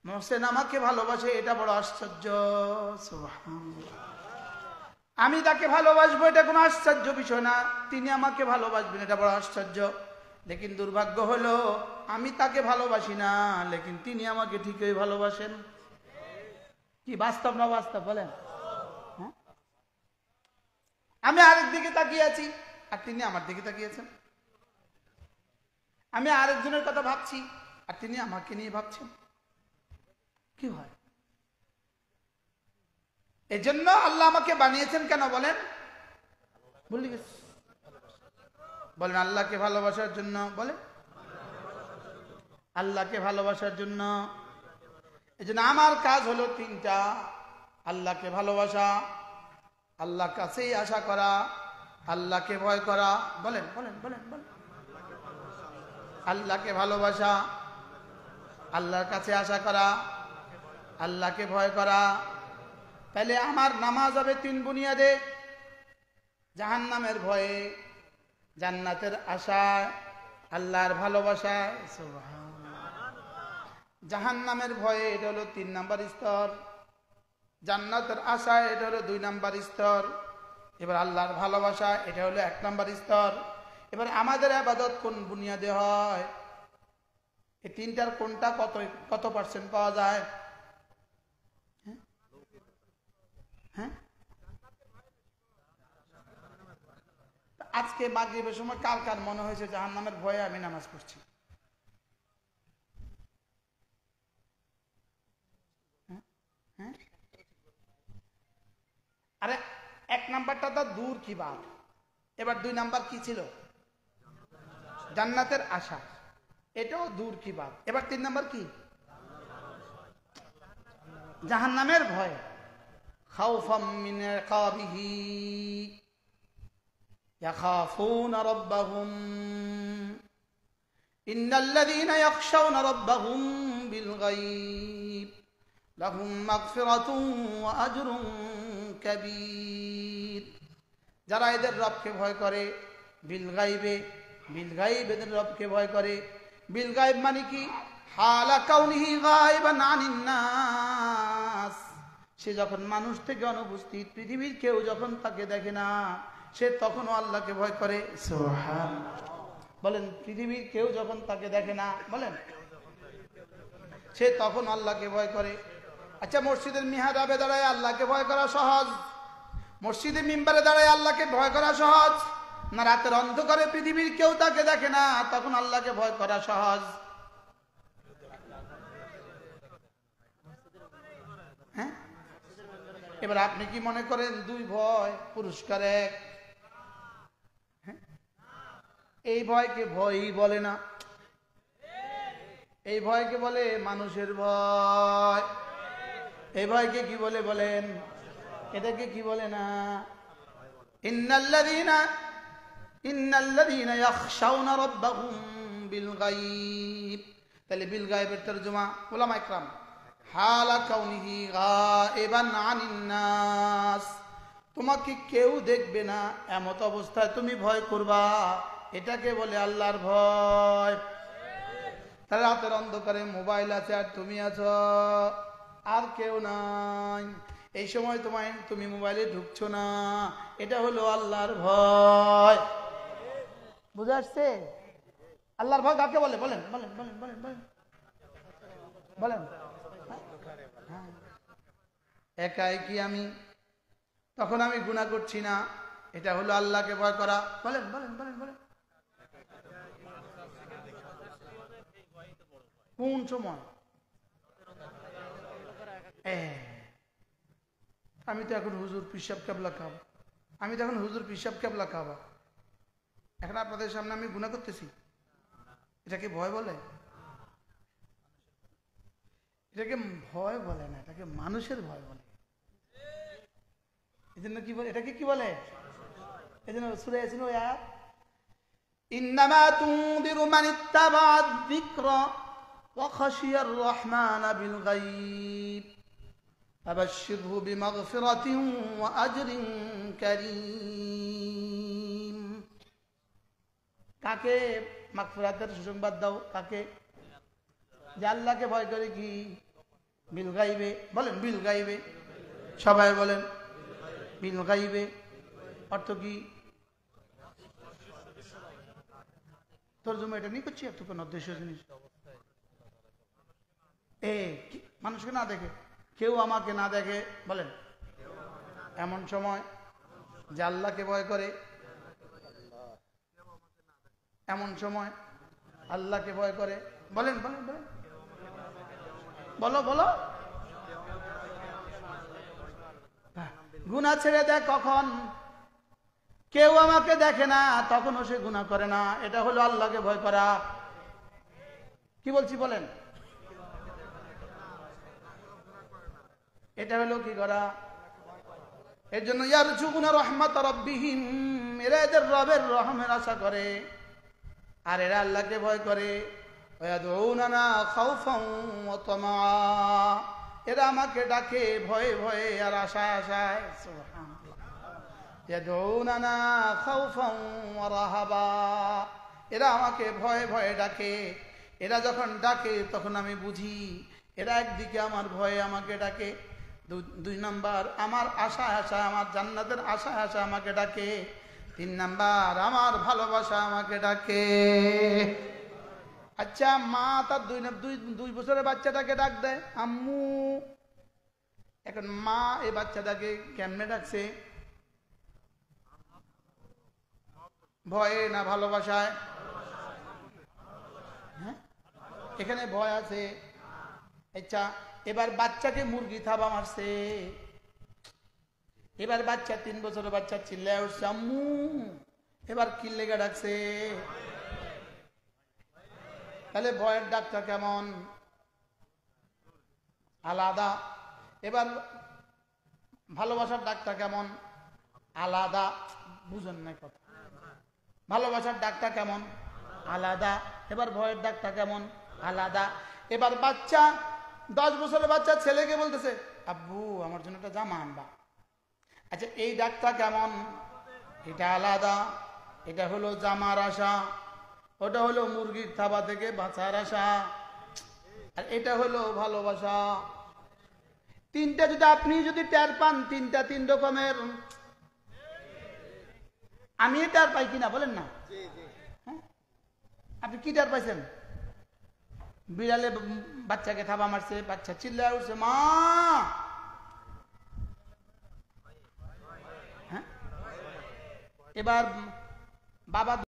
মহসেন আমাকে ভালোবাসে, এটা বড় আশ্চর্য। সুবহানাল্লাহ। আমি তাকে ভালোবাসবো, এটা কোনো আশ্চর্য বিষয় না। তিনি আমাকে ভালোবাসবেন, এটা বড় আশ্চর্য। লেকিন দুর্ভাগ্য হলো আমি তাকে ভালোবাসি না, লেকিন তিনি আমাকে ঠিকই ভালোবাসেন। কি বাস্তব না বাস্তব বলেন? হ্যাঁ, আমি আরেক দিকে তাকিয়ে আছি আর তিনি আমার দিকে তাকিয়েছেন। আমি আরেকজনের কথা ভাবছি আর তিনি আমাকে নিয়ে ভাবছেন। কি হয়? এই জন্য আল্লাহ আমাকে বানিয়েছেন কেন বলেন? ভুলে গেছি। বলেন আল্লাহকে ভালোবাসার জন্য। বলেন আল্লাহকে ভালোবাসার জন্য। এই জন্য আমার কাজ হলো তিনটা: আল্লাহকে ভালোবাসা, আল্লাহর কাছেই আশা করা, আল্লাহকে ভয় করা। বলেন বলেন বলেন বলেন। আল্লাহকে ভালোবাসা, আল্লাহর কাছে আশা করা, আল্লাহকে ভয় করা। তাহলে আমার নামাজ হবে তিন বুনিয়াদে: জাহান্নামের ভয়ে, জান্নাতের আশায়, আল্লাহর ভালোবাসায়। জাহান্নামের ভয়ে এটা হলো 3 নাম্বার স্তর, জান্নাতের আশায় এটা হলো 2 নাম্বার স্তর, এবার আল্লাহর ভালোবাসা এটা হলো 1 নাম্বার স্তর। এবার আমাদের ইবাদত কোন বুনিয়াদে হয়? এই তিনটার কোনটা কত পার্সেন্ট পাওয়া যায়? হ্যাঁ, আজকে মাগরিবের সময় কার কার মনে হয়েছে জাহান্নামের ভয়ে আমি নামাজ পড়ছি? হ্যাঁ, আরে 1 নাম্বারটা তো দূর কি বাত। এবার 2 নাম্বার কি ছিল? জান্নাতের আশা, এটাও দূর কি বাত। এবার 3 নাম্বার কি? জাহান্নামের ভয়। খাউফাম মিন ইকাবিহি ইয়াখাফুনা রাব্বাহুম ইন্নাল্লাযীনা ইয়াখশাওনা রাব্বাহুম বিল গায়ব লাহুম মাগফিরাতুন ওয়া আজরুন কাবীর। যারা এদের রবকে ভয় করে বিল গায়বে, বিল গায়ব এদের রবকে ভয় করে। বিল গায়ব মানে কি? হালা কাউনিহি গায়বান আনিন নাস। সে যখন মানুষ থেকে অনুপস্থিত, পৃথিবীর কেউ যখন তাকে দেখে না, সে তখনও আল্লাহকে ভয় করে। সুবহানাল্লাহ। বলেন পৃথিবীর কেউ যখন তাকে দেখে না, বলেন সে তখন আল্লাহকে ভয় করে। আচ্ছা, মসজিদের মিহরাবে দাঁড়ায় আল্লাহকে ভয় করা সহজ, মসজিদের মিম্বারে দাঁড়ায় আল্লাহকে ভয় করা সহজ, না রাতের অন্ধকারে পৃথিবীর কেউ তাকে দেখে না তখন আল্লাহকে ভয় করা সহজ? হ্যাঁ, এবার আপনি কি মনে করেন 2 ভয় পুরস্কার 1? এই ভয়কে ভয়ই বলে না, এই ভয়কে বলে মানুষের ভয়। এই ভয়কে কি বলে বলেন? এটাকে কি বলে না? ইন্নাল্লাযীনা ইয়াখশাওনা রাব্বাহুম বিল গায়ব। তাহলে বিল গায়বের তরজমা উলামা ইকরাম হালা কাউনিহি গায়বান আনিন নাস। তোমাকে কেউ দেখবে না এমত অবস্থায় তুমি ভয় করবা, এটাকে বলে আল্লাহর ভয়। তাহলে রাতের অন্ধকারে মোবাইল আছে আর তুমি আছো, আর কেউ নাই, এই সময় তুমি মোবাইলে ঢুকছো না, এটা হলো আল্লাহর ভয়। বুঝা আসছে? আল্লাহর ভয় কাকে বলে? বলেন বলেন বলেন বলেন বলেন বলেন। একাই কি আমি? তখন আমি গুনাহ করছি না, এটা হলো আল্লাহকে ভয় করা। বলেন বলেন বলেন বলেন। কোন সময়? আমি তো এখন হুজুর পিসাব কেবলা খাবো, আমি তো এখন হুজুর পিসাব কেবলা খাবো, এখন আপনাদের সামনে আমি গুনাহ করতেছি, এটাকে ভয় বলে? এটাকে ভয় বলে না, এটাকে মানুষের ভয় বলে। এই জন্য কি বলে? এটাকে কি বলে? এই জন্য সূরা ইয়াসিন ওই আয়াত, ইন্নামা তুনদিরু মান ইত্তাবা'a যিকরা ওয়া খাশিয়ার রাহমানা বিল গায়ব ফাবাশশিরহু বিমাগফিরাতিন ওয়া আজরিন কারীম। কাকে মাগফিরাতের সুসংবাদ দাও? কাকে? যে আল্লাহকে ভয় করে কি? বিল গাইবে, বলেন বিল গাইবে, সবাই বলেন বিল গাইবে। অর্থ কি? তরজমা এটা নিয়ে করছি একটু, কোন উদ্দেশ্য জিনিস মানুষকে না দেখে, কেউ আমাকে না দেখে, বলেন এমন সময় যে আল্লাহকে ভয় করে, এমন সময় আল্লাহকে ভয় করে, বলেন বলেন বলেন, বলো বলো। গুনাহ ছেড়ে দেয় কখন? কেউ আমাকে দেখে না তখনও সে গুনাহ করে না, এটা হলো আল্লাহকে ভয় করা। কি বলছি বলেন? এটা হলো কি করা? এর জন্য ইয়ারজুকুনা রাহমাত রাব্বিহিম, এরা এদের রবের রহমের আশা করে, আর এরা আল্লাহকে ভয় করে। ওয়ায়াদউনানা খাউফান ওয়া তামআ, এরা আমাকে ডাকে ভয়ে ভয়ে আর আশায় আশায়। সুবহানাল্লাহ। ইয়াদউনানা খাউফান ওয়া রাহাবা, এরা আমাকে ভয়ে ভয়ে ডাকে। এরা যখন ডাকে তখন আমি বুঝি এরা একদিকে আমার ভয়ে আমাকে ডাকে, দুই নাম্বার আমার আশায় আশায়, আমার জান্নাতের আশায় আশায় আমাকে ডাকে, তিন নাম্বার আমার ভালোবাসা আমাকে ডাকে। আচ্ছা, মা তার দুই বছরের বাচ্চাটাকে ডাক দেয় আম্মু। এখন মা এই বাচ্চাটাকে কেমনে ডাকছে? ভয়ে না ভালোবাসায়? হ্যাঁ, এখানে ভয় আছে। আচ্ছা, এবার বাচ্চাকে মুরগি থাবা মারছে, এবার বাচ্চা 3 বছরের বাচ্চা চিল্লায় উঠছে আম্মু, এবার কি লেগে ডাকছে? তাহলে ভয়ের ডাকটা কেমন? আলাদা। এবার ভালোবাসার ডাকটা কেমন? আলাদা। বুঝেন না কথা? ভালোবাসার ডাকটা কেমন? আলাদা। এবার ভয়ের ডাকটা কেমন? আলাদা। এবার বাচ্চা 10 বছরের বাচ্চা ছেলেকে বলতেছে আব্বু আমার জন্য একটা জামা আনবা। আচ্ছা, এই ডাকটা কেমন? এটা আলাদা। এটা হলো জামার আশা, ওটা হলো মুরগির থাবা থেকে বাঁচার আশা, আর এটা হলো ভালোবাসা। তিনটা যদি আপনি যদি টের পান, তিনটা 3 রকমের। আমি টের পাই কিনা বলেন না? হ্যাঁ, আপনি কি টের পাইছেন? বিড়ালে বাচ্চাকে থাবা মারছে, বাচ্চা চিল্লায় উঠছে মা। হ্যাঁ, এবার বাবা